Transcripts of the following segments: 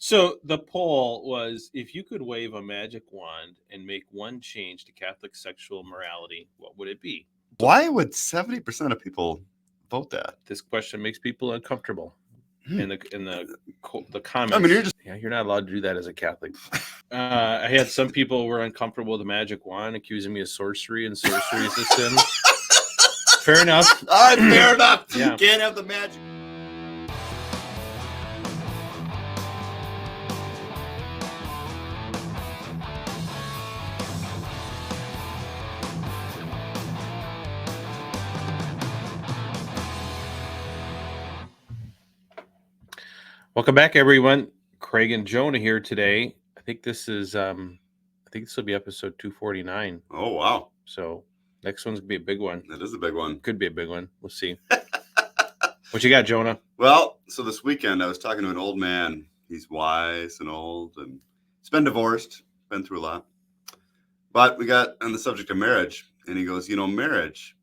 So the poll was, if you could wave a magic wand and make one change to Catholic sexual morality, what would it be? Why would 70% of people vote that? This question makes people uncomfortable. In the comments. I mean, you're not allowed to do that as a Catholic. I had some people who were uncomfortable with the magic wand, accusing me of sorcery, and sorcery is a sin. Fair enough. All right, fair enough. Yeah. You can't have the magic. Welcome back, everyone. Craig and Jonah here today. I think this will be episode 249. Oh, wow. So next one's gonna be a big one. That is a big one. Could be a big one. We'll see. What you got, Jonah? Well, so this weekend I was talking to an old man. He's wise and old, and he's been divorced, been through a lot. But we got on the subject of marriage, and he goes, marriage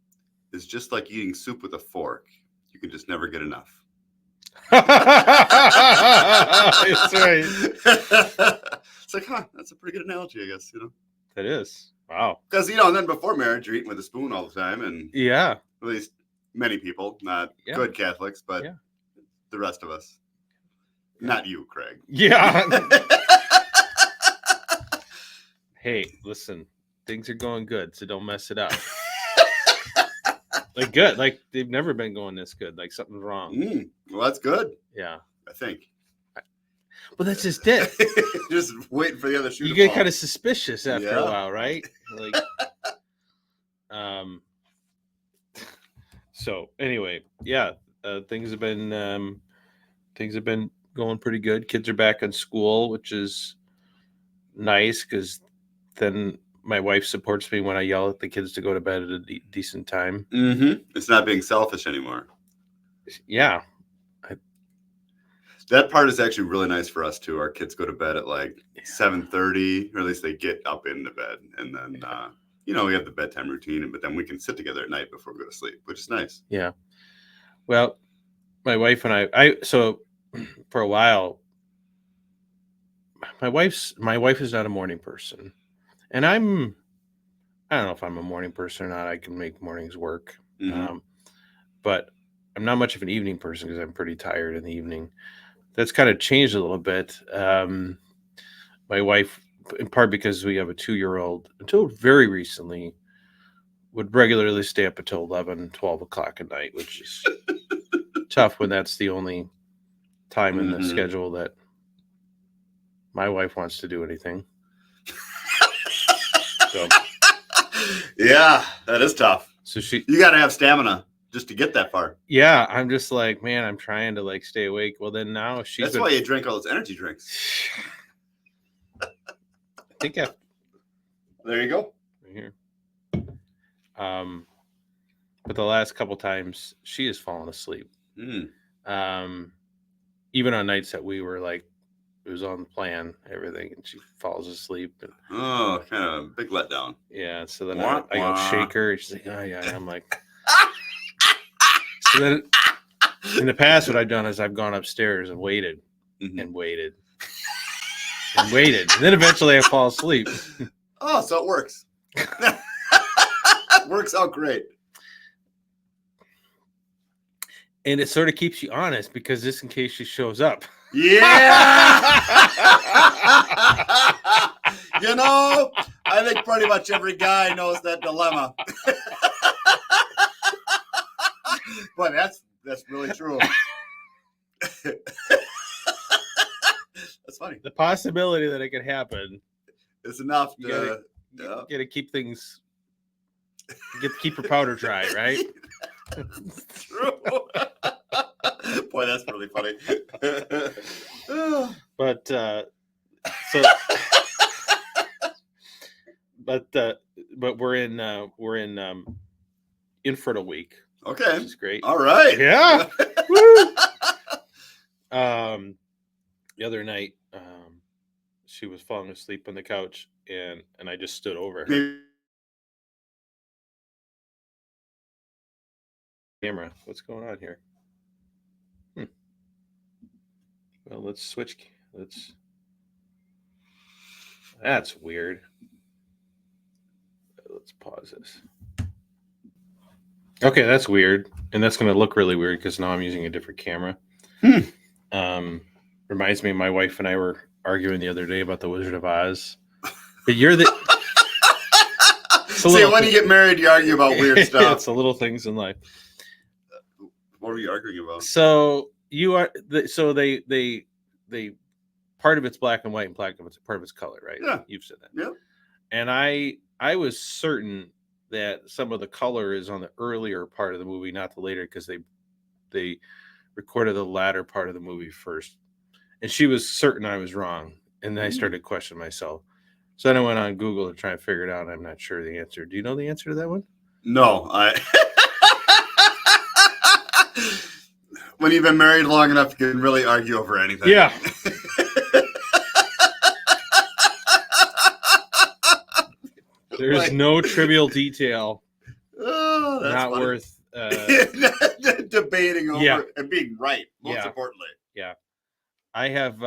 is just like eating soup with a fork. You can just never get enough. That's right. It's like, that's a pretty good analogy, I guess, That is. Wow. Because, and then before marriage, you're eating with a spoon all the time. And yeah, at least many people, not good Catholics, but the rest of us. Not you, Craig. Yeah. Hey, listen, things are going good, so don't mess it up. Good. They've never been going this good. Something's wrong. Well, that's good. Yeah. I think. Well, that's just it. Just waiting for the other shoe You to get fall. kind of suspicious after a while, right? So anyway, things have been going pretty good. Kids are back in school, which is nice because then my wife supports me when I yell at the kids to go to bed at a decent time. Mm-hmm. It's not being selfish anymore. Yeah. That part is actually really nice for us, too. Our kids go to bed at 7:30, or at least they get up into bed. And then, we have the bedtime routine, but then we can sit together at night before we go to sleep, which is nice. Yeah. Well, my wife and so for a while, my wife is not a morning person. And I don't know if I'm a morning person or not. I can make mornings work. Mm-hmm. But I'm not much of an evening person because I'm pretty tired in the evening. That's kind of changed a little bit. My wife, in part because we have a 2-year-old, until very recently, would regularly stay up until 11, 12 o'clock at night, which is tough when that's the only time in the schedule that my wife wants to do anything. So, yeah, that is tough. So you got to have stamina just to get that far. Yeah, I'm just man, I'm trying to stay awake. Well, then now That's why you drink all those energy drinks. I think there you go. Right here. But the last couple times she has fallen asleep. Even on nights that we were it was on the plan, everything, and she falls asleep. And, kind of a big letdown. Yeah. So then I go shake her, and she's like, "Oh yeah." And I'm like. So then, in the past, what I've done is I've gone upstairs and waited, and waited, and waited, and then eventually I fall asleep. Oh, so it works. Works out great. And it sort of keeps you honest because just in case she shows up. Yeah. I think pretty much every guy knows that dilemma. Boy, that's really true. That's funny. The possibility that it could happen is enough to you gotta keep things. Keep your powder dry, right? True. Boy, that's really funny. But we're in infertile week. Okay, which is great. All right. Yeah. Woo! The other night, she was falling asleep on the couch, and I just stood over her. Camera, what's going on here? Well, let's switch That's weird. Let's pause this. Okay, that's weird, and that's going to look really weird because now I'm using a different camera. Reminds me, my wife and I were arguing the other day about the Wizard of Oz. But you're the See, when you get married, you argue about weird stuff. It's the little things in life. What were you arguing about? So you are they part of it's black and white and part of it's color, right? Yeah, you've said that. Yeah, and I was certain that some of the color is on the earlier part of the movie, not the later, because they recorded the latter part of the movie first, and she was certain I was wrong, and then I started questioning myself. So then I went on Google to try and figure it out. I'm not sure the answer. Do you know the answer to that one? No, when you've been married long enough, you can really argue over anything. Yeah. There's no trivial detail. Oh, that's not funny. Worth debating over and being right. Most importantly. Yeah. I have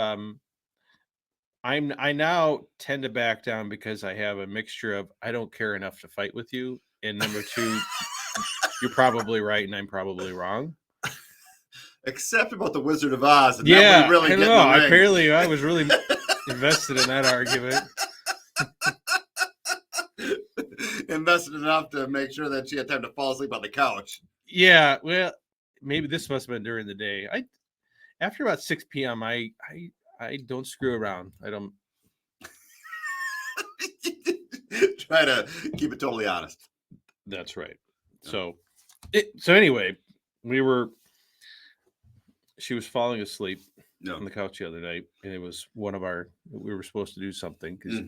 I now tend to back down because I have a mixture of I don't care enough to fight with you, and number two, you're probably right and I'm probably wrong. Except about the Wizard of Oz. And that really I don't know. Apparently, I was really invested in that argument. Invested enough to make sure that she had time to fall asleep on the couch. Yeah, well, maybe this must have been during the day. After about 6 p.m. I don't screw around. I don't try to keep it totally honest. That's right. Yeah. So anyway, she was falling asleep on the couch the other night, and it was we were supposed to do something because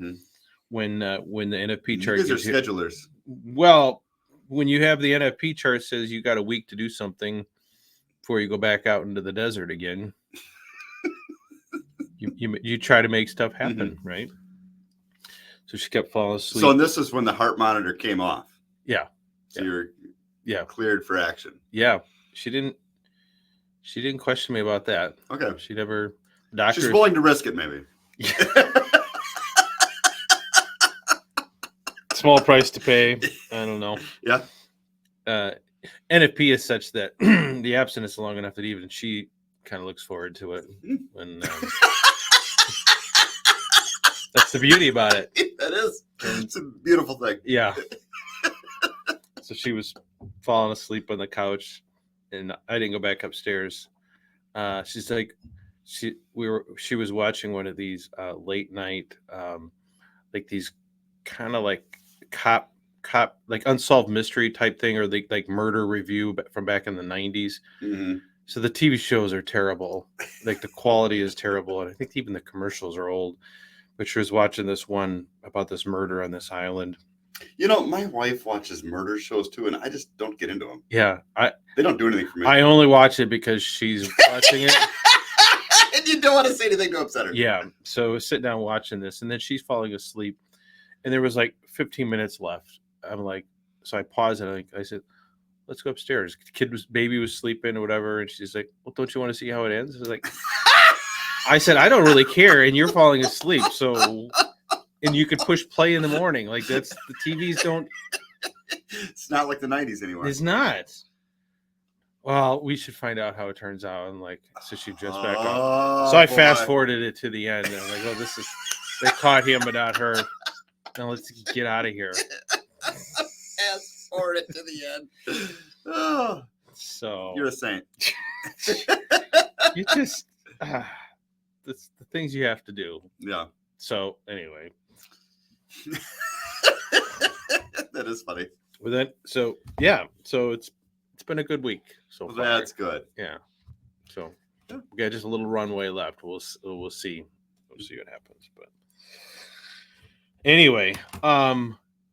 when the NFP chart, you guys are schedulers. Well, when you have the NFP chart says you got a week to do something before you go back out into the desert again, you try to make stuff happen, right? So she kept falling asleep. So this is when the heart monitor came off. Yeah. So you're cleared for action. Yeah. She didn't question me about that. Okay. She never. She's willing to risk it, maybe. Small price to pay. I don't know. Yeah. NFP is such that the abstinence is long enough that even she kind of looks forward to it. When that's the beauty about it. That is. It's a beautiful thing. Yeah. So she was falling asleep on the couch, and I didn't go back upstairs. She's like, she was watching one of these late night, like these kind of like cop like unsolved mystery type thing, or like murder review from back in the 90s. So the TV shows are terrible. Like the quality is terrible, and I think even the commercials are old. But she was watching this one about this murder on this island. My wife watches murder shows too, and I just don't get into them. Yeah, they don't do anything for me. I only watch it because she's watching it. And you don't want to say anything to upset her. Yeah, so I was sitting down watching this, and then she's falling asleep, and there was like 15 minutes left. I'm like, so I paused and I said, let's go upstairs. Baby was sleeping or whatever, and she's like, well, don't you want to see how it ends? I was like, I said, I don't really care, and you're falling asleep, so, and you could push play in the morning. Like that's the TVs don't. It's not like the 90s anymore. It's not. Well, we should find out how it turns out, and like, so she just back up. So I fast forwarded it to the end, and I'm like, well, they caught him, but not her. Now let's get out of here. Fast forward it to the end. Oh, so you're a saint. You just the things you have to do. Yeah. So anyway, that is funny. Well, then, so it's been a good week so far. That's good. Yeah. So we got just a little runway left. We'll see. We'll see what happens. But anyway,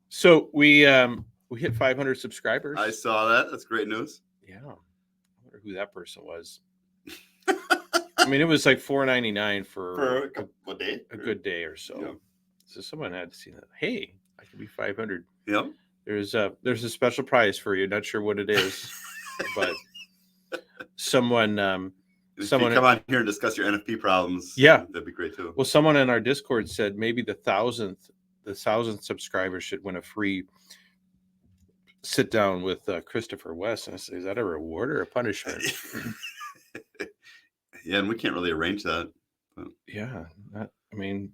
so we hit 500 subscribers. I saw that. That's great news. Yeah. I wonder who that person was. I mean, it was like $4.99 for a day, a good day or so. Yeah. So someone had to see that. Hey, I could be 500. Yep. There's a special prize for you. Not sure what it is, but someone If someone you come on here and discuss your NFP problems, Yeah. that'd be great too. Well, someone in our Discord said maybe the thousandth subscriber should win a free sit down with Christopher West. And I said, is that a reward or a punishment? Yeah, and we can't really arrange that. But... Yeah, I mean,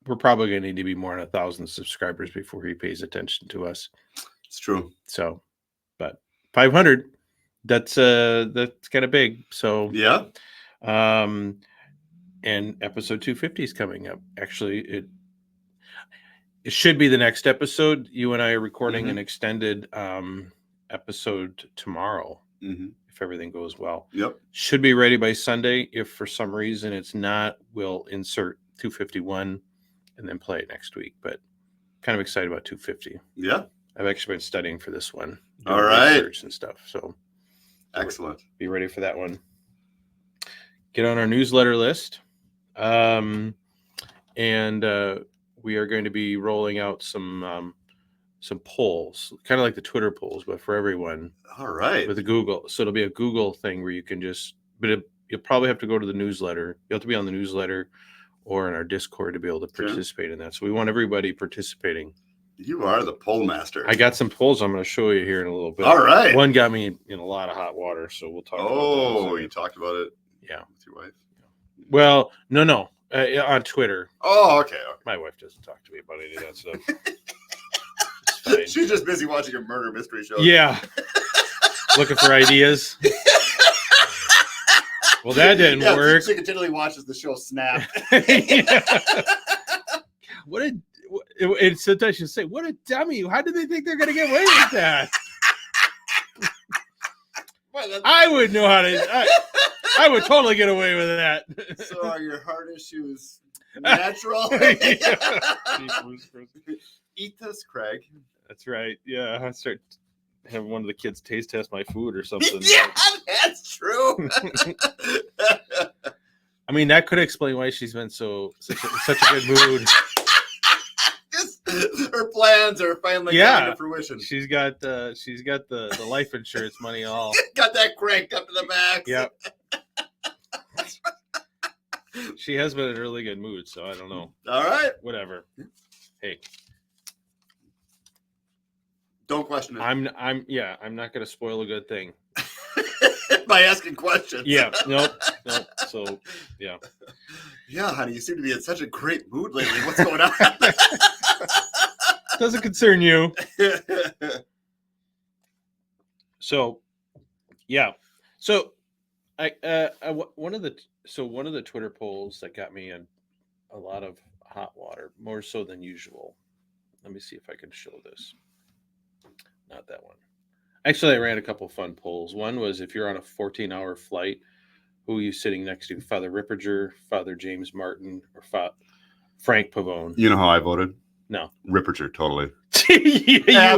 we're probably going to need to be more than 1,000 subscribers before he pays attention to us. It's true. So, but 500, that's kind of big. So yeah. And episode 250 is coming up. Actually, it should be the next episode. You and I are recording an extended episode tomorrow. If everything goes well. Yep. Should be ready by Sunday. If for some reason it's not, we'll insert 251 and then play it next week. But kind of excited about 250. Yeah. I've actually been studying for this one. All right. Research and stuff. So excellent. Be ready for that one. Get on our newsletter list. And we are going to be rolling out some polls, kind of like the Twitter polls, but for everyone. All right. With a Google. So it'll be a Google thing where you can you'll probably have to go to the newsletter. You have to be on the newsletter or in our Discord to be able to participate in that. So we want everybody participating. You are the poll master. I got some polls I'm going to show you here in a little bit. All right. One got me in a lot of hot water, so we'll talk about that. Oh, you talked about it? Yeah. With your wife? Well, no. On Twitter. Oh, okay. My wife doesn't talk to me about any of that stuff. She's just busy watching a murder mystery show. Yeah. Looking for ideas. Well, that didn't work. She continually watches the show Snap. And sometimes she'll say, what a dummy. How do they think they're going to get away with that? I would know how to. I would totally get away with that. So are your heart issues natural? Eat this, Craig. That's right. Yeah, I start having one of the kids taste test my food or something. Yeah, that's true. I mean, that could explain why she's been such a good mood. Her plans are finally coming to fruition. She's got the life insurance money all. Got that cranked up to the max. Yep. She has been in a really good mood, so I don't know. All right. Whatever. Hey. Don't question it. I'm not going to spoil a good thing by asking questions. Yeah. Nope. So, yeah. Yeah, honey, you seem to be in such a great mood lately. What's going on? Doesn't concern you. So, yeah. So, one of the Twitter polls that got me in a lot of hot water, more so than usual. Let me see if I can show this. Not that one. Actually, I ran a couple fun polls. One was if you're on a 14-hour flight, who are you sitting next to? Father Ripperger, Father James Martin, or Frank Pavone? You know how I voted? No. Ripperger, totally. Yeah,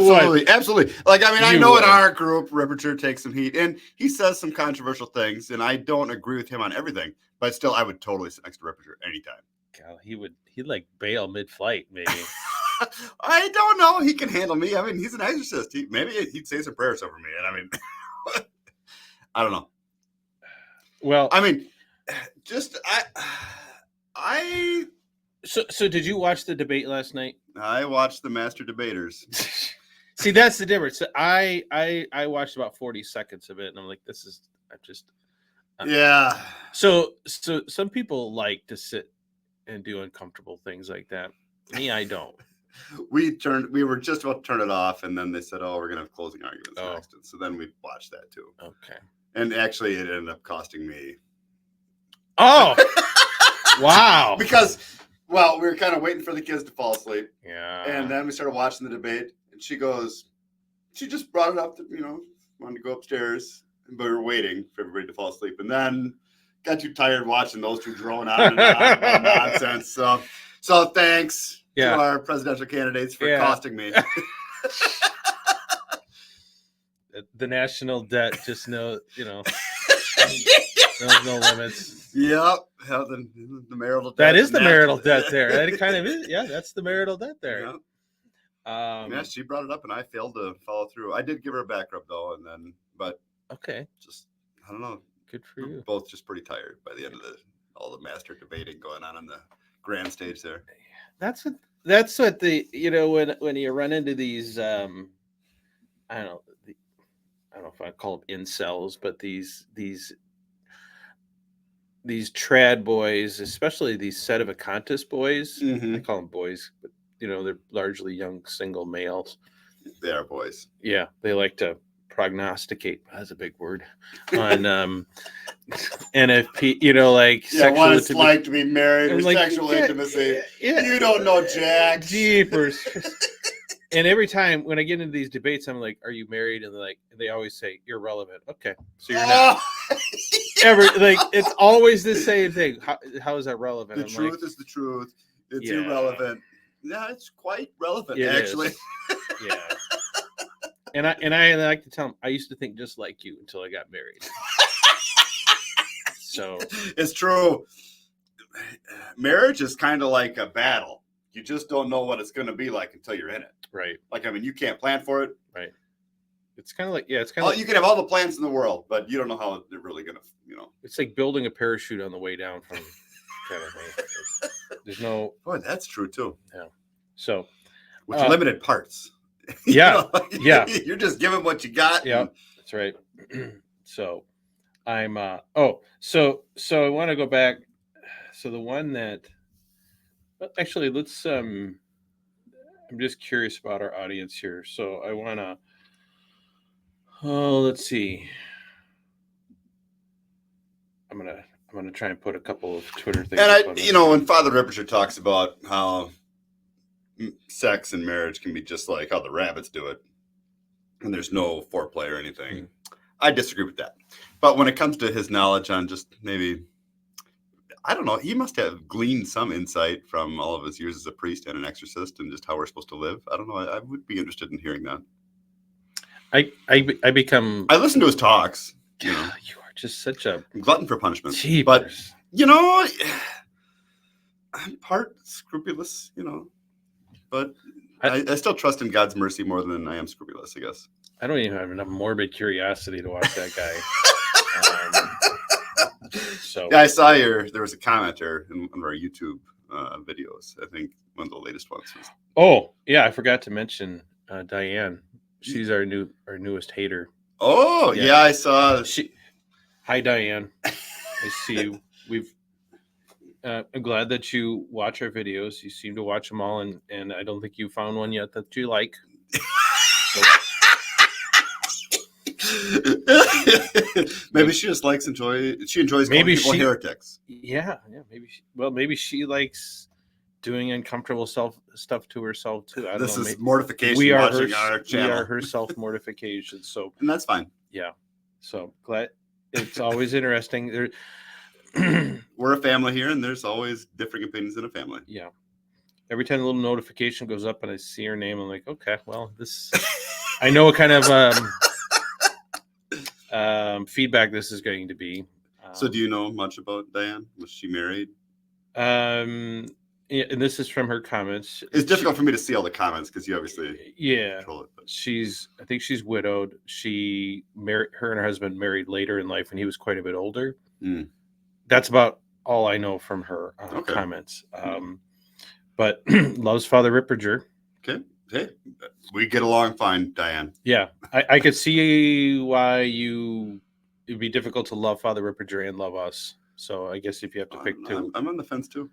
absolutely. Like, I mean, I know in our group, Ripperger takes some heat, and he says some controversial things, and I don't agree with him on everything, but still, I would totally sit next to Ripperger anytime. God, he'd like bail mid-flight, maybe. I don't know. He can handle me. I mean, he's an exorcist. Maybe he'd say some prayers over me, and I mean, I don't know. Well, I mean, So did you watch the debate last night? I watched the master debaters. See, that's the difference. I watched about 40 seconds of it, and I'm like, yeah. So some people like to sit and do uncomfortable things like that. Me, I don't. We were just about to turn it off, and then they said, "Oh, we're gonna have closing arguments next." And so then we watched that too. Okay. And actually, it ended up costing me. Oh, wow! Because, well, we were kind of waiting for the kids to fall asleep. Yeah. And then we started watching the debate, and she just brought it up that wanted to go upstairs, but we were waiting for everybody to fall asleep, and then got too tired watching those two drone on and on about nonsense. So thanks. To our presidential candidates for costing me. The national debt just knows no limits. Yep. The marital debt. That is the marital debt there. That kind of is. Yeah, that's the marital debt there. Yep. Yeah, she brought it up and I failed to follow through. I did give her a back rub though, but okay. Just I don't know. Good for We're you. both just pretty tired by the end of all the master debating going on the grand stage there. That's what the when you run into these I don't know I don't know if I call them incels, but these trad boys, especially these sedevacantists boys. I call them boys, but they're largely young single males. They are boys. Yeah, they like to prognosticate. That's a big word on NFP. Like what it's like to be married or like, sexual intimacy. Yeah, You don't know jack. Jeepers. And every time when I get into these debates, I'm like, "Are you married?" And they always say, "Irrelevant." Okay, so you're not. It's always the same thing. How is that relevant? The truth is the truth. It's irrelevant. Yeah, it's quite relevant, actually. Yeah. And I like to tell them, I used to think just like you until I got married. So it's true. Marriage is kind of like a battle. You just don't know what it's going to be like until you're in it. Right. You can't plan for it. Right. It's kind of like, it's kind of you can have all the plans in the world, but you don't know how they're really going to, It's like building a parachute on the way down from kind of thing. There's no. Boy, that's true too. Yeah. So. With limited parts. Yeah. Yeah. You're just giving what you got. Yeah. That's right. So I'm, so I want to go back. So the one that, actually, let's, I'm just curious about our audience here. So I want to, let's see. I'm gonna try and put a couple of Twitter things. And when Father Ripperger talks about how sex and marriage can be just like how the rabbits do it, and there's no foreplay or anything, I disagree with that. But when it comes to his knowledge on just maybe, I don't know, he must have gleaned some insight from all of his years as a priest and an exorcist and just how we're supposed to live. I don't know. I would be interested in hearing that. I listen to his talks. You are just such a glutton for punishment. Jeepers. But I'm part scrupulous, but I still trust in God's mercy more than I am scrupulous, I guess. I don't even have enough morbid curiosity to watch that guy. I saw there was a commenter in one of our YouTube videos. I think one of the latest ones was. Oh yeah, I forgot to mention Diane. She's our newest hater. Oh yeah, I saw. Hi Diane, I see you. I'm glad that you watch our videos. You seem to watch them all, and I don't think you found one yet that you like. So. Maybe she just she enjoys calling people heretics. Yeah, maybe she likes doing uncomfortable stuff to herself too. I don't know. This is mortification. We are our channel. We are her self mortification. So and that's fine. Yeah. So glad. It's always interesting. We're a family here, and there's always differing opinions in a family. Yeah. Every time a little notification goes up and I see her name, I'm like, okay, well, this. I know what kind of feedback this is going to be. So, do you know much about Diane? Was she married? Yeah, and this is from her comments. It's difficult for me to see all the comments because you obviously control it. But. I think she's widowed. Her and her husband married later in life, and he was quite a bit older. That's about all I know from her comments. But loves Father Ripperger. Okay. Hey, we get along fine, Diane. Yeah, I could see why it'd be difficult to love Father Ripperger and love us. So I guess if you have to pick two, I'm on the fence too.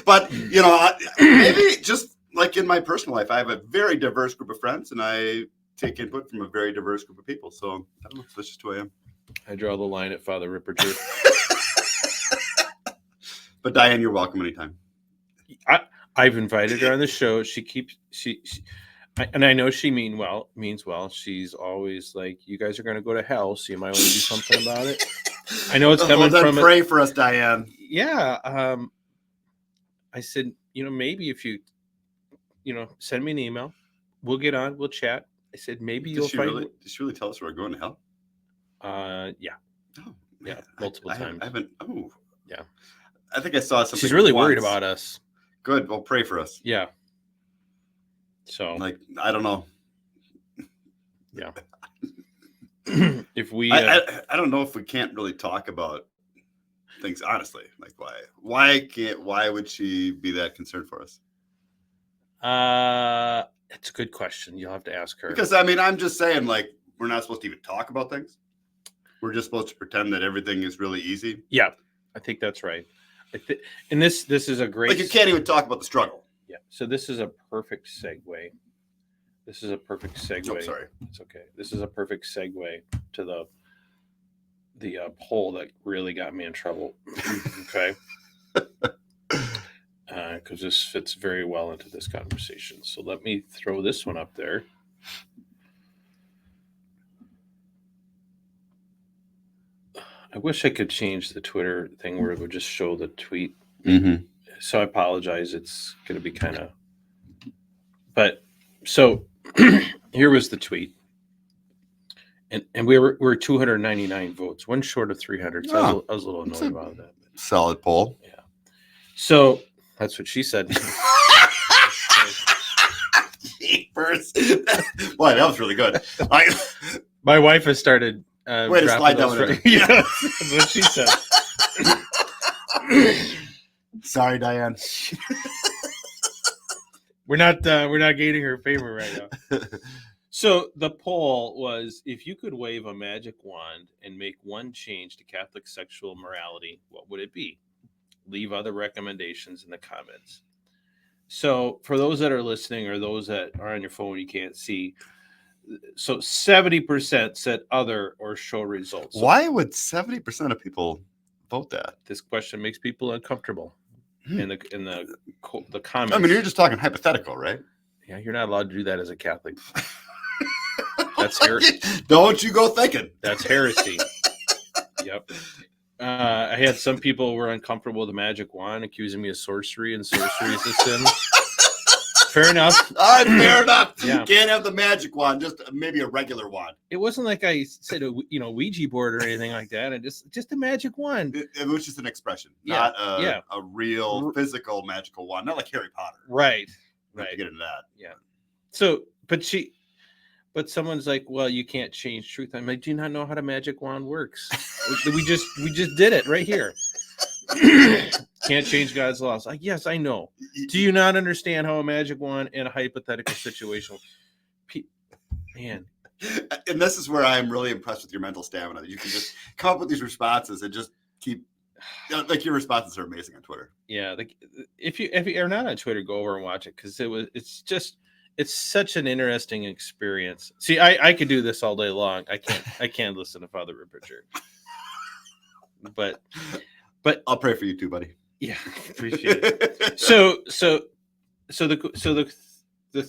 But maybe just like in my personal life, I have a very diverse group of friends, and I take input from a very diverse group of people. So I don't know. That's just who I am. I draw the line at Father Ripperger. But Diane, you're welcome anytime. I've invited her on the show. And I know she means well. She's always like, you guys are going to go to hell, so you might want to do something about it. I know it's coming from. Pray for us, Diane. Yeah. I said, maybe if you, send me an email, we'll get on, we'll chat. I said, maybe you'll find. Did she really tell us we're going to hell? Yeah. Oh, yeah, multiple times. I haven't. Oh, yeah. I think I saw something. She's really worried about us. Good. Well, pray for us. Yeah. So, I don't know. Yeah. if we, I don't know if we can't really talk about things honestly. Like why would she be that concerned for us? it's a good question. You'll have to ask her. Because I mean, I'm just saying, like, we're not supposed to even talk about things. We're just supposed to pretend that everything is really easy. Yeah, I think that's right. And this is a great. Like, you can't even talk about the struggle. Yeah. So this is a perfect segue. This is a perfect segue. Oh, sorry. It's okay. This is a perfect segue to the poll that really got me in trouble. Okay. Because this fits very well into this conversation. So let me throw this one up there. I wish I could change the Twitter thing where it would just show the tweet. Mm-hmm. So I apologize. It's going to be kind of. But so here was the tweet. And we were 299 votes, one short of 300. So I was a little annoyed about that. Solid poll. Yeah. So that's what she said. Jeepers. Boy, that was really good. My wife has started. Way to slide that one in. Yeah, that's what she said. Sorry, Diane. We're not gaining her favor right now. So the poll was, if you could wave a magic wand and make one change to Catholic sexual morality, what would it be? Leave other recommendations in the comments. So for those that are listening or those that are on your phone, you can't see. So 70% said other or show results. So why would 70% of people vote that? This question makes people uncomfortable in the comments. I mean, you're just talking hypothetical, right? Yeah, you're not allowed to do that as a Catholic. That's heresy. Don't you go thinking. That's heresy. Yep. I had some people who were uncomfortable with the magic wand, accusing me of sorcery, and sorcery is a sin. Fair enough. All right, fair enough. Yeah. You can't have the magic wand, just maybe a regular wand. It wasn't like I said a Ouija board or anything like that. And just a magic wand. It was just an expression, Yeah. not a real physical magical wand, not like Harry Potter. Right. Right. To get into that. Yeah. So, but someone's like, well, you can't change truth. I'm like, do you not know how the magic wand works? we just did it right here. Can't change God's laws. Like, yes, I know. Do you not understand how a magic wand in a hypothetical situation? Man. And this is where I'm really impressed with your mental stamina. That you can just come up with these responses and just keep, like, your responses are amazing on Twitter. Yeah, like if you are not on Twitter, go over and watch it because it's such an interesting experience. See, I could do this all day long. I can't listen to Father Ripperger. But I'll pray for you too, buddy. Yeah, appreciate it. So the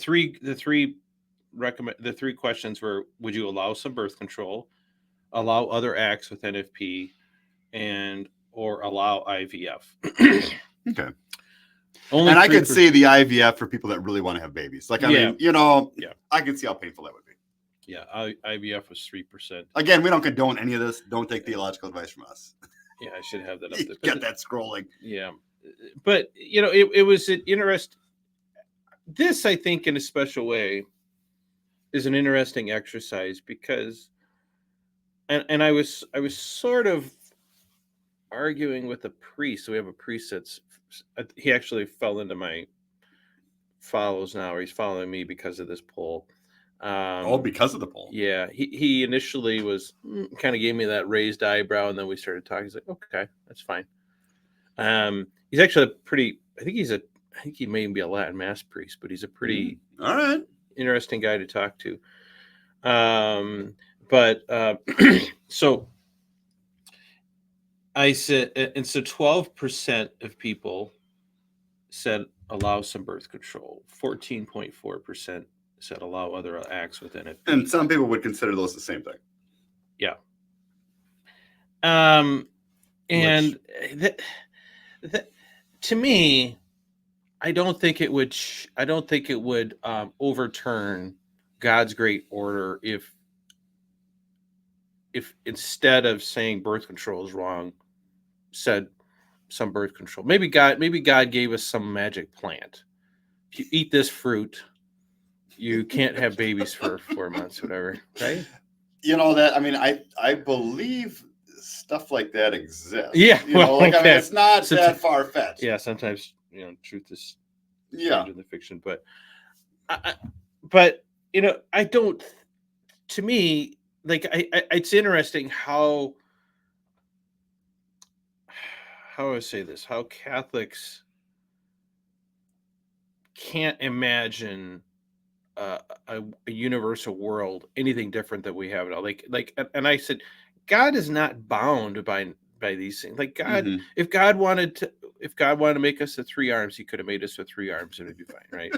three questions were: would you allow some birth control, allow other acts with NFP, or allow IVF? Okay. Only and I could see the IVF for people that really want to have babies. Like, I mean, I can see how painful that would be. Yeah, IVF was 3%. Again, we don't condone any of this. Don't take theological advice from us. Yeah, I should have that up there. Get that scrolling. Yeah. But, it was an interest. This, I think, in a special way, is an interesting exercise because, and I was sort of arguing with a priest. So we have a priest he actually fell into my follows now, or he's following me because of this poll. Because of the poll. Yeah, he initially was kind of gave me that raised eyebrow, and then we started talking. He's like, "Okay, that's fine." He's actually I think he may even be a Latin Mass priest, but he's a pretty all right interesting guy to talk to. So I said, and so 12% of people said allow some birth control. 14.4% said allow other acts with NFP. And some people would consider those the same thing. Yeah. And to me, I don't think it would overturn God's great order if instead of saying birth control is wrong, said some birth control. Maybe God gave us some magic plant. If you eat this fruit, you can't have babies for 4 months, whatever, right? that, I mean, I believe stuff like that exists. Yeah, I mean, okay. it's not that far-fetched. Yeah, sometimes truth is Yeah. stranger than fiction, but but I don't. To me, like it's interesting how do I say this? How Catholics can't imagine a universal world anything different that we have now. And I said, God is not bound by these things. Like God, Mhm. if God wanted to make us with 3 arms, He could have made us with 3 arms and it'd be fine, right?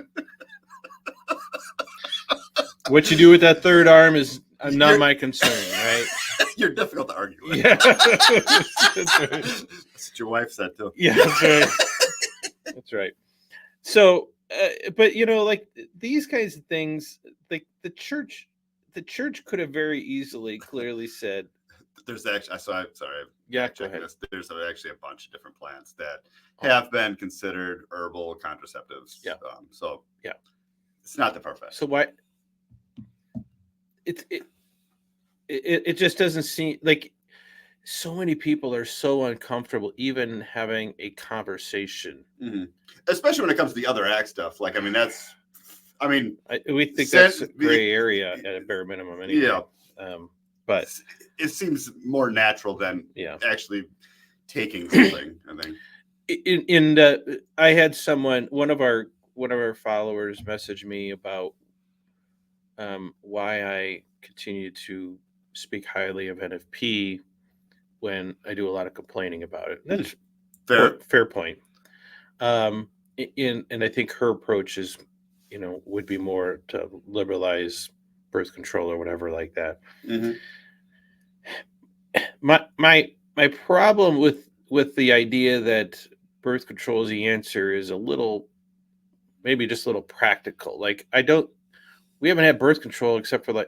What you do with that 3rd arm is not my concern, right? You're difficult to argue with. Yeah, That's right. That's what your wife said too. Yeah, that's right. That's right. So, but like these kinds of things, like the church could have very easily, clearly said, There's actually, sorry, yeah, go ahead. There's actually a bunch of different plants that have been considered herbal contraceptives. Yeah. So yeah, it's not the perfect. So why? It just doesn't seem like so many people are so uncomfortable even having a conversation. Mm-hmm. Especially when it comes to the other act stuff. Like, I mean, we think that's a gray area at a bare minimum anyway. Yeah. But it seems more natural than actually taking something, I think. I had one of our followers message me about why I continue to speak highly of NFP when I do a lot of complaining about it. That's fair point. And I think her approach is, would be more to liberalize birth control or whatever like that. Mm-hmm. My problem with the idea that birth control is the answer is maybe just a little practical. Like we haven't had birth control except for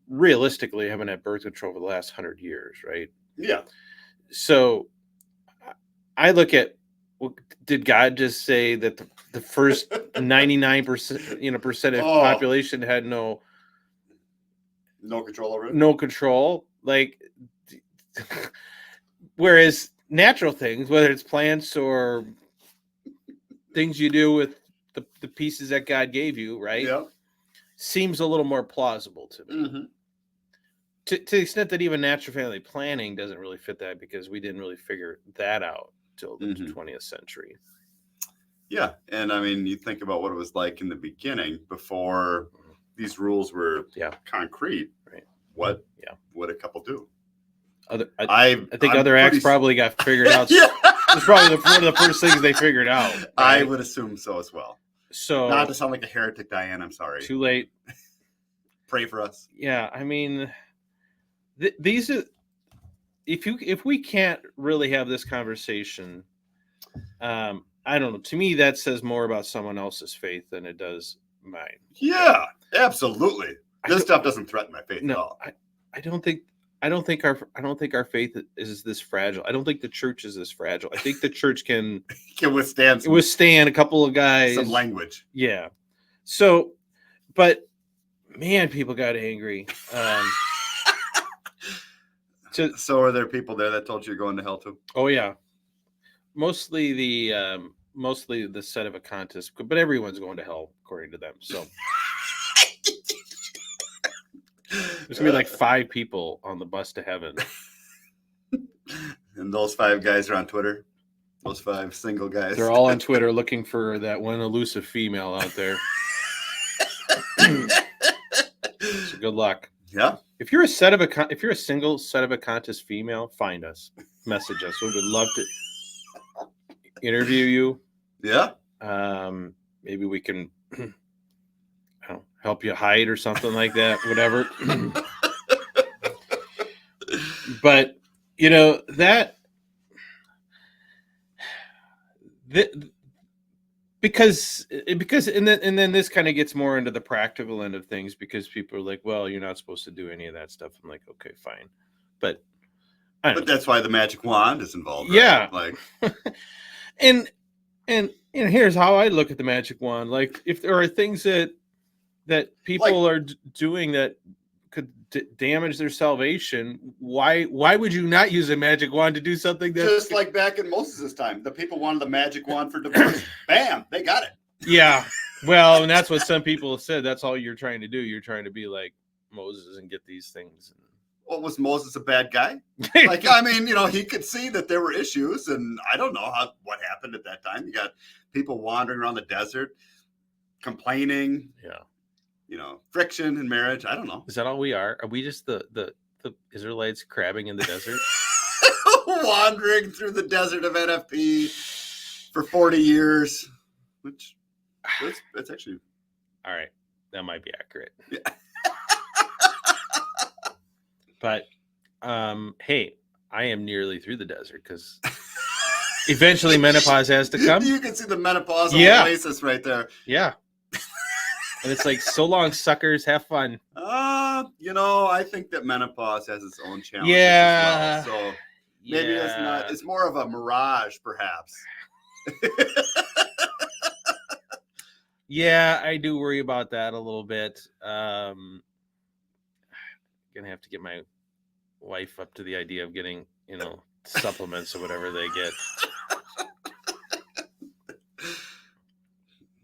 realistically, haven't had birth control for the last 100 years, right? Yeah. So I look at, did God just say that the first 99% percent of population had no control over it? No control, like whereas natural things, whether it's plants or things you do with the pieces that God gave you, right? Yeah. Seems a little more plausible to me. Mm-hmm. To the extent that even natural family planning doesn't really fit that because we didn't really figure that out till the 20th century. Yeah. And I mean, you think about what it was like in the beginning before these rules were concrete. Right. What would a couple do? I think other acts probably got figured out. It's probably one of the first things they figured out. Right? I would assume so as well. So not to sound like a heretic, Diane, I'm sorry. Too late. Pray for us. Yeah, I mean, these are if we can't really have this conversation, I don't know. To me, that says more about someone else's faith than it does mine. Yeah, absolutely. This stuff doesn't threaten my faith at all. I don't think our faith is this fragile. I don't think the church is this fragile. I think the church can withstand a couple of guys, some language. Yeah. So, but man, people got angry. So are there people there that told you you're going to hell too? Oh yeah. Mostly the set of a contest, but everyone's going to hell according to them. So there's gonna be like 5 people on the bus to heaven. And those 5 guys are on Twitter. Those 5 single guys. They're all on Twitter looking for that one elusive female out there. So good luck. Yeah. If you're a single set of a contest female, find us, message us. We would love to interview you. Yeah. Maybe we can help you hide or something like that. Whatever. But because and then this kind of gets more into the practical end of things because people are like, well, you're not supposed to do any of that stuff. I'm like, okay, fine, but that's why the magic wand is involved, right? Yeah, like and here's how I look at the magic wand. Like, if there are things that people are doing that could damage their salvation, why would you not use a magic wand to do something that just like back in Moses' time, the people wanted the magic wand for divorce. Bam, they got it. Yeah. Well, and that's what some people have said. That's all you're trying to do. You're trying to be like Moses and get these things. Well, was Moses a bad guy? Like, I mean, he could see that there were issues, and I don't know what happened at that time. You got people wandering around the desert, complaining. Yeah. Friction in marriage. I don't know. Is that all we are? Are we just the Israelites crabbing in the desert? Wandering through the desert of NFP for 40 years, which that's actually... All right. That might be accurate. Yeah. But, hey, I am nearly through the desert because eventually menopause has to come. You can see the menopause oasis right there. Yeah. And it's like, so long, suckers. Have fun. I think that menopause has its own challenges as well. So maybe it's not. It's more of a mirage, perhaps. Yeah, I do worry about that a little bit. Gonna have to get my wife up to the idea of getting, supplements or whatever they get.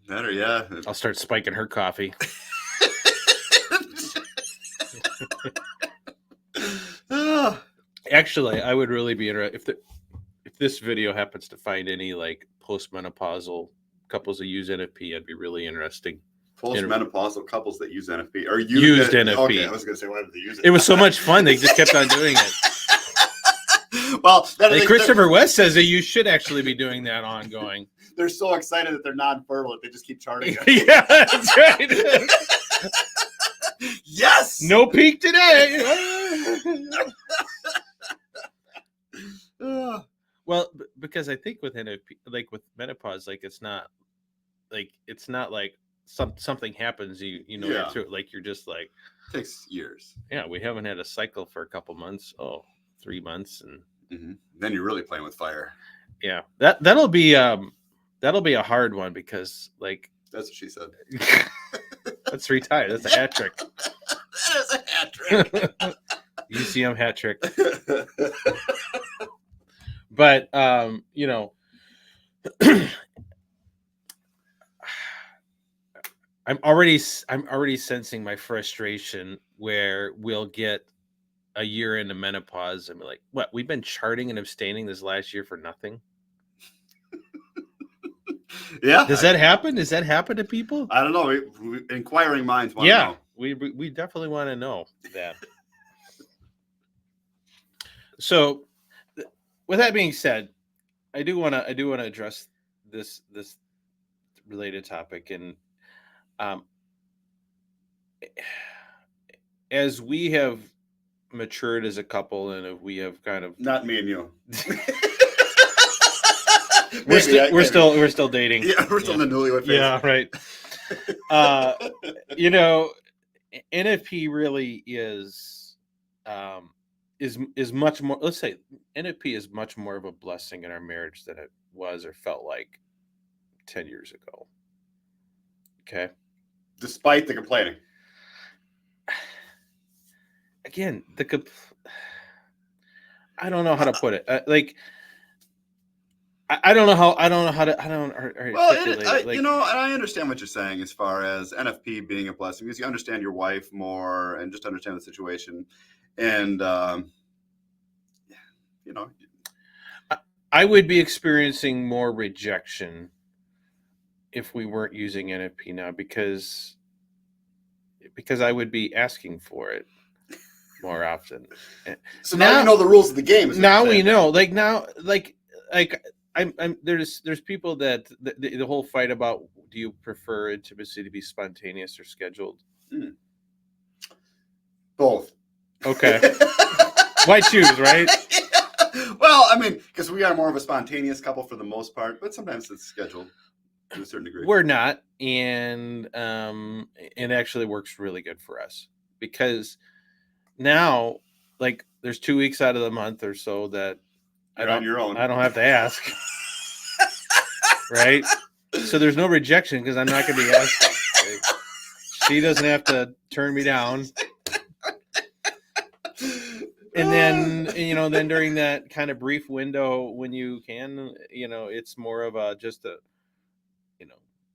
Better, yeah. I'll start spiking her coffee. Actually, I would really be interested if this video happens to find any like postmenopausal couples that use NFP. I'd be really interesting. Postmenopausal couples that use NFP or used NFP. Okay, I was going to say, why did they use it? It was so much fun; they just kept on doing it. Well, like Christopher West says that you should actually be doing that ongoing. They're so excited that they're non-fertile; they just keep charting it. Yeah, that's right. Yes. No peak today. Well, because I think with NFP, like with menopause, like it's not like something happens. You're through it, like you're just like it takes years. Yeah, we haven't had a cycle for a couple months. 3 months, and then you're really playing with fire. Yeah, that'll be a hard one because like that's what she said. That's 3 times. That's a hat trick. That is a hat trick. UCM hat trick. But I'm already sensing my frustration where we'll get a year into menopause and be like, what? We've been charting and abstaining this last year for nothing. Yeah. Does that happen? Does that happen to people? I don't know. Inquiring minds want to know. We definitely want to know that. So, with that being said, I do want to address this related topic, and as we have matured as a couple, and we have kind of not me and you. We're still dating. Yeah, we're still in the newlywed phase. Yeah, right. NFP really is much more. Let's say NFP is much more of a blessing in our marriage than it was or felt like 10 years ago. Okay. Despite the complaining. Again, I don't know how to put it. I don't know how to. And I understand what you're saying as far as NFP being a blessing because you understand your wife more and just understand the situation, and I would be experiencing more rejection if we weren't using NFP now because I would be asking for it more often. So now you know the rules of the game. Now we know. There's people that the whole fight about, do you prefer intimacy to be spontaneous or scheduled? Both. Okay. Why choose, right? Yeah. Well, I mean, because we are more of a spontaneous couple for the most part, but sometimes it's scheduled to a certain degree. We're not, and it actually works really good for us because now, like, there's 2 weeks out of the month or so that You're on your own. I don't have to ask. Right? So there's no rejection because I'm not going to be asking. Right? She doesn't have to turn me down. And then, then during that kind of brief window when you can, it's more of a just a,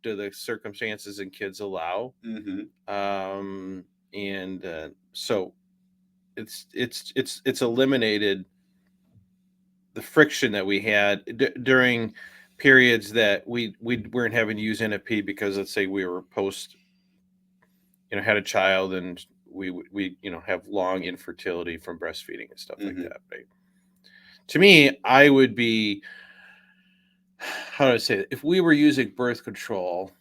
do the circumstances and kids allow? And so it's eliminated the friction that we had during periods that we weren't having to use NFP because, let's say, we were post, had a child and we have long infertility from breastfeeding and stuff like that, right? To me, I would be, how do I say it? If we were using birth control,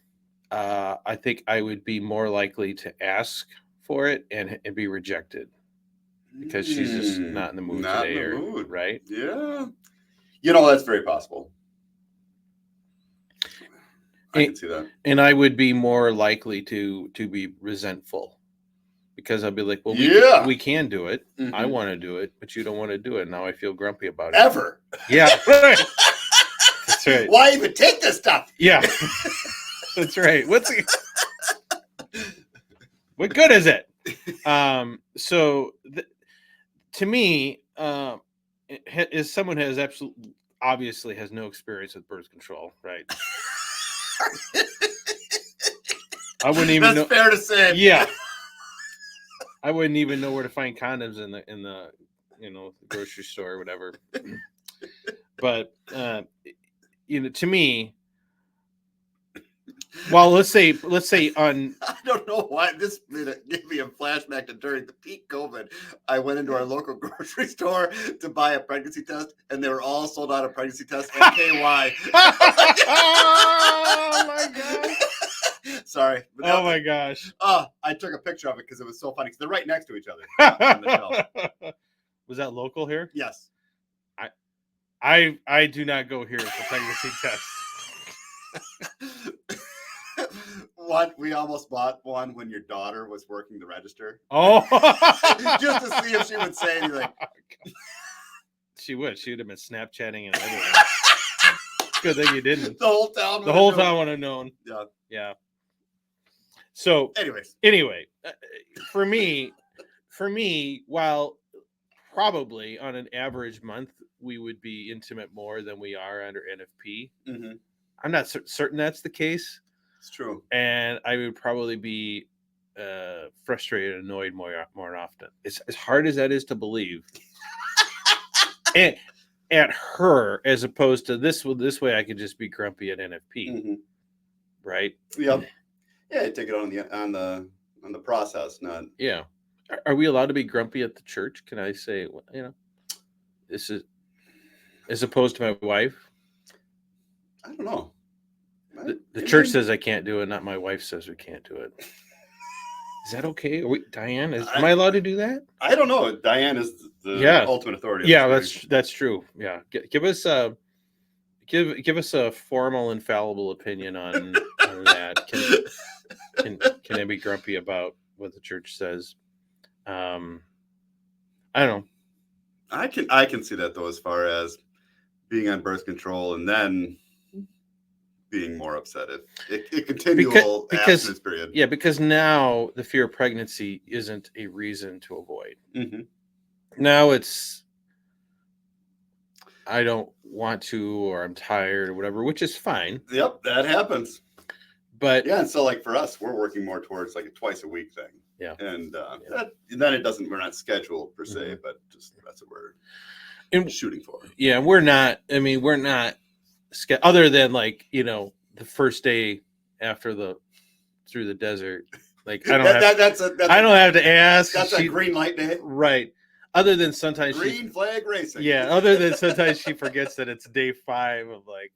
I think I would be more likely to ask for it and be rejected because she's just not in the mood not today, in the mood. Right? Yeah. That's very possible. I can see that. And I would be more likely to be resentful because I'll be like, well, we can do it. I want to do it, but you don't want to do it. Now I feel grumpy about it. Ever. Yeah. Right. That's right. Why even take this stuff? Yeah. That's right. What good is it? So to me, as someone has obviously has no experience with birth control, right? I wouldn't even know. That's fair to say. Yeah. I wouldn't even know where to find condoms in the grocery store or whatever. But to me, well, let's say on. I don't know why this gave me a flashback to during the peak COVID. I went into our local grocery store to buy a pregnancy test, and they were all sold out of pregnancy tests and KY. Oh my god! Sorry. Oh my gosh! I took a picture of it because it was so funny. Because they're right next to each other on the shelf. Was that local here? Yes. I do not go here for pregnancy tests. We almost bought one when your daughter was working the register. Oh, just to see if she would say anything. She would. She would have been Snapchatting and everything. Good thing you didn't. The whole town. The whole town would have known. Yeah. Yeah. So, anyway, for me, while probably on an average month we would be intimate more than we are under NFP. I'm not certain that's the case. It's true. And I would probably be frustrated and annoyed more often. It's as hard as that is to believe. And at her, as opposed to this way I could just be grumpy at NFP. Right? Yeah. Yeah, you take it on the process, not. Yeah. Are we allowed to be grumpy at the church? Can I say, this is as opposed to my wife? I don't know. The church says I can't do it, not my wife says we can't do it. Is that okay? Diane, am I allowed to do that? I don't know. Diane is the ultimate authority. Yeah, that's true. Yeah, give us a formal, infallible opinion on that. Can I be grumpy about what the church says? I don't know. I can see that though, as far as being on birth control and then being more upset at it continual abstinence period. Yeah, because now the fear of pregnancy isn't a reason to avoid. Now it's I don't want to, or I'm tired, or whatever, which is fine. Yep, that happens. But yeah, and so like for us, we're working more towards like a twice a week thing. Yeah, and then it doesn't. We're not scheduled per se, but just that's what we're shooting for. Yeah, we're not. I mean, we're not. Other than like the first day after through the desert, like I don't I don't have to ask. That's a green light day, right? Other than sometimes green flag racing. Yeah. Other than sometimes she forgets that it's day 5 of like.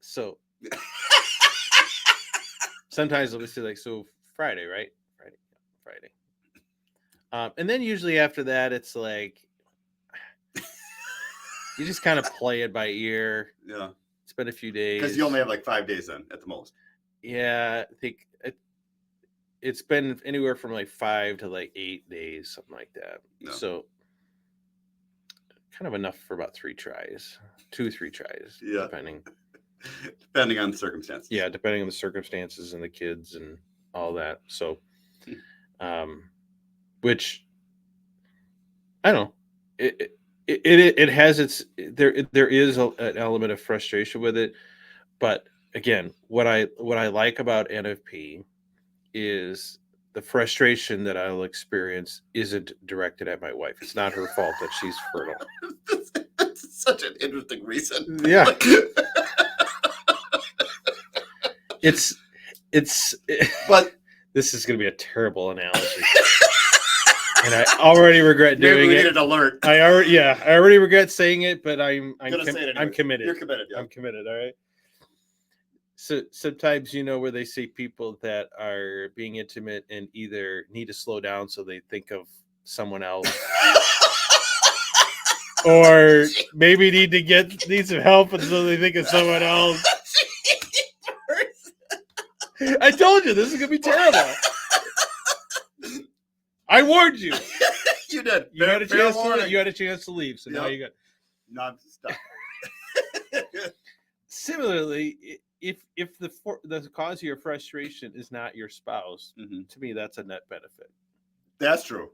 So sometimes I'll just say like Friday, right? Friday. And then usually after that, it's like. You just kind of play it by ear. Yeah. It's been a few days. Because you only have like 5 days then at the most. Yeah. I think it's been anywhere from like 5 to like 8 days, something like that. No. So kind of enough for about 3 tries. 2-3 tries. Yeah. Depending on the circumstances. Yeah, depending on the circumstances and the kids and all that. So which I don't know. It has its there is an element of frustration with it, but again, what I like about NFP is the frustration that I'll experience isn't directed at my wife. It's not her fault that she's fertile. That's such an interesting reason. Yeah. But this is going to be a terrible analogy. And I already regret doing Maybe we it. need an alert. I already regret saying it, but I'm say it I'm committed. You're committed. Yeah. I'm committed. All right. So sometimes, where they say people that are being intimate and either need to slow down so they think of someone else, or maybe need some help and so they think of someone else. I told you this is gonna be terrible. I warned you. You did. You had a chance to leave, so now you got. No, I'm stuck. Similarly, if the cause of your frustration is not your spouse, to me that's a net benefit. That's true.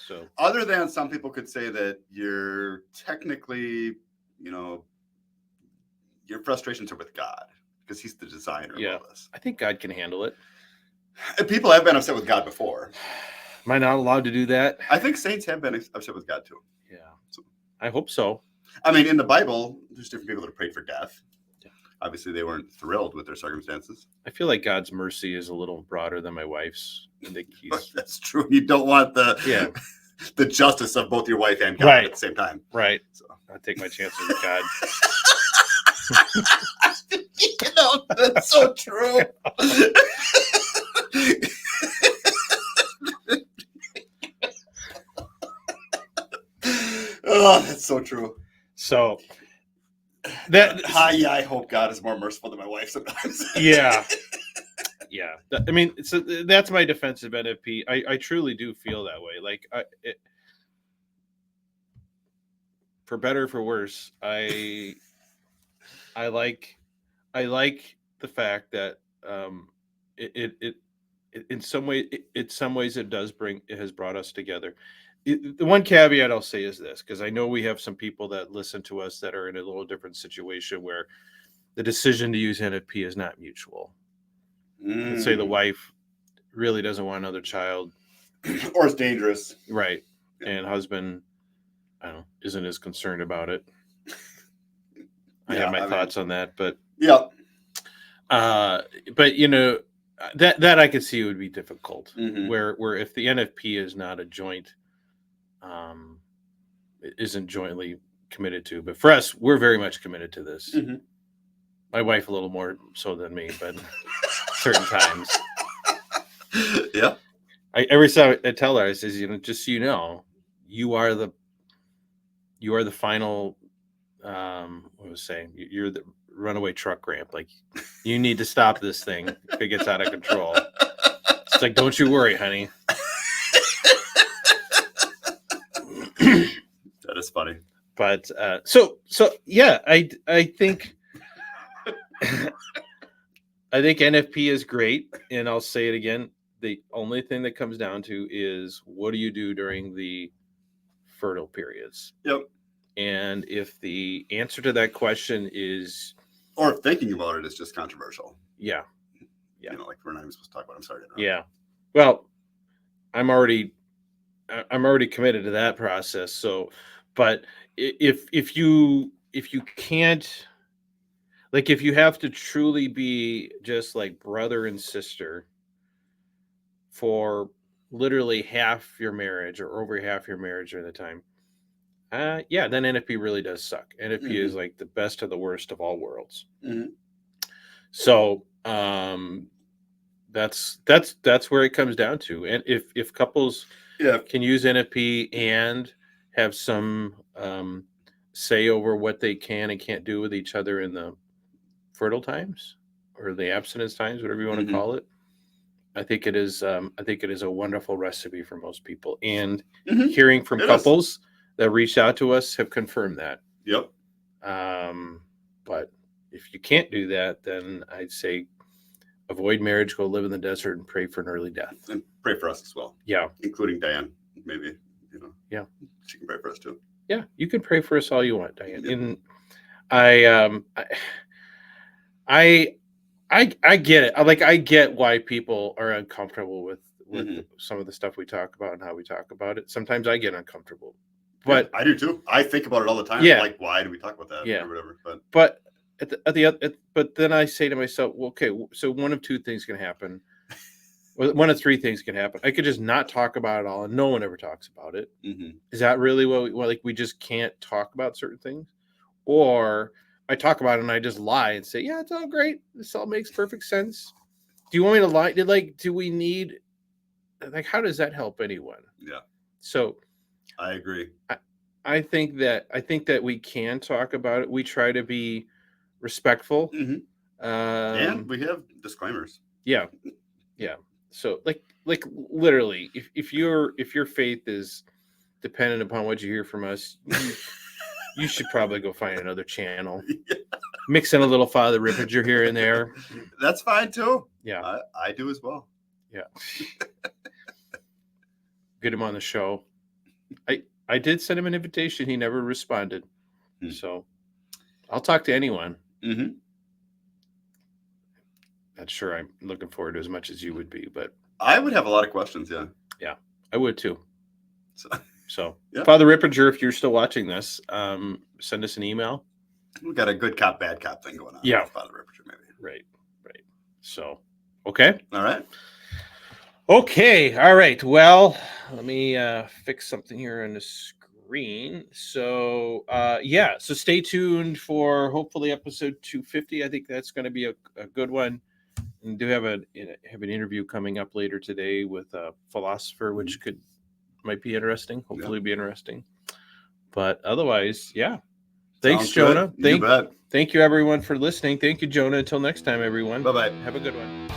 So, other than some people could say that you're technically, your frustrations are with God because He's the designer of all this. I think God can handle it. And people have been upset with God before. Am I not allowed to do that? I think saints have been upset with God too. Yeah, so, I hope so. I mean, in the Bible, there's different people that have prayed for death. Yeah. Obviously, they weren't thrilled with their circumstances. I feel like God's mercy is a little broader than my wife's. I think that's true. You don't want the justice of both your wife and God at the same time. Right. So I'll take my chances with God. That's so true. Oh, that's so true. So I hope God is more merciful than my wife sometimes. Yeah. I mean, so that's my defense of NFP. I truly do feel that way. Like, for better or for worse, I like the fact that it in some ways it has brought us together. The one caveat I'll say is this, because I know we have some people that listen to us that are in a little different situation where the decision to use NFP is not mutual. Let's say the wife really doesn't want another child, or it's dangerous, right? Yeah. And husband, I don't know, isn't as concerned about it. I have my thoughts on that, but but that I could see would be difficult. Where if the NFP is not a joint, it isn't jointly committed to, but for us, we're very much committed to this. My wife a little more so than me, but certain times. Yeah. Every time I tell her, I says, just so you know, you are the final. What was saying? You're the runaway truck ramp. Like, you need to stop this thing if it gets out of control. It's like, don't you worry, honey. That is funny. But so yeah, I think I think NFP is great, and I'll say it again. The only thing that comes down to is, what do you do during the fertile periods? Yep. And if the answer to that question is, or if thinking about it is just controversial. Yeah. Like we're not even supposed to talk about. I'm sorry. Yeah. Well, I'm already committed to that process. So, but if you can't, like, if you have to truly be just like brother and sister for literally half your marriage or over half your marriage during the time, then NFP really does suck. NFP is like the best of the worst of all worlds. So that's where it comes down to. And if couples can use NFP and have some say over what they can and can't do with each other in the fertile times or the abstinence times, whatever you want to call it, I think it is a wonderful recipe for most people. And hearing from couples that reached out to us have confirmed that. Yep. But if you can't do that, then I'd say avoid marriage, go live in the desert, and pray for an early death. And pray for us as well. Yeah. Including Diane, maybe. Yeah. She can pray for us too. Yeah, you can pray for us all you want, Diane. Yeah. And I get it. I get why people are uncomfortable with some of the stuff we talk about and how we talk about it. Sometimes I get uncomfortable, but I do too. I think about it all the time. Yeah. Like, why do we talk about that or whatever? But but then I say to myself, well, okay, so one of two things can happen. One of three things can happen. I could just not talk about it all, and no one ever talks about it. Is that really what we just can't talk about certain things? Or I talk about it and I just lie and say, yeah, it's all great. This all makes perfect sense. Do you want me to lie? Do we need, how does that help anyone? Yeah. So I agree. I think that we can talk about it. We try to be respectful. And we have disclaimers. Yeah. Yeah. So like literally, if your faith is dependent upon what you hear from us, you should probably go find another channel. Yeah. Mix in a little Father Rippinger here and there. That's fine too. Yeah. I do as well. Yeah. Get him on the show. I did send him an invitation. He never responded. So I'll talk to anyone. Not sure I'm looking forward to as much as you would be, but I would have a lot of questions. Yeah. Yeah, I would too. So yeah. Father Rippinger, if you're still watching this, send us an email. We got a good cop, bad cop thing going on. Yeah. Father Rippinger, maybe. Right. So, okay. All right. Okay. All right. Well, let me fix something here on the screen. So, so stay tuned for hopefully episode 250. I think that's going to be a good one. And do have an interview coming up later today with a philosopher, which might be interesting. Hopefully be interesting. But otherwise, yeah. Thanks, Jonah. You bet. Thank you, everyone, for listening. Thank you, Jonah. Until next time, everyone. Bye-bye. Have a good one.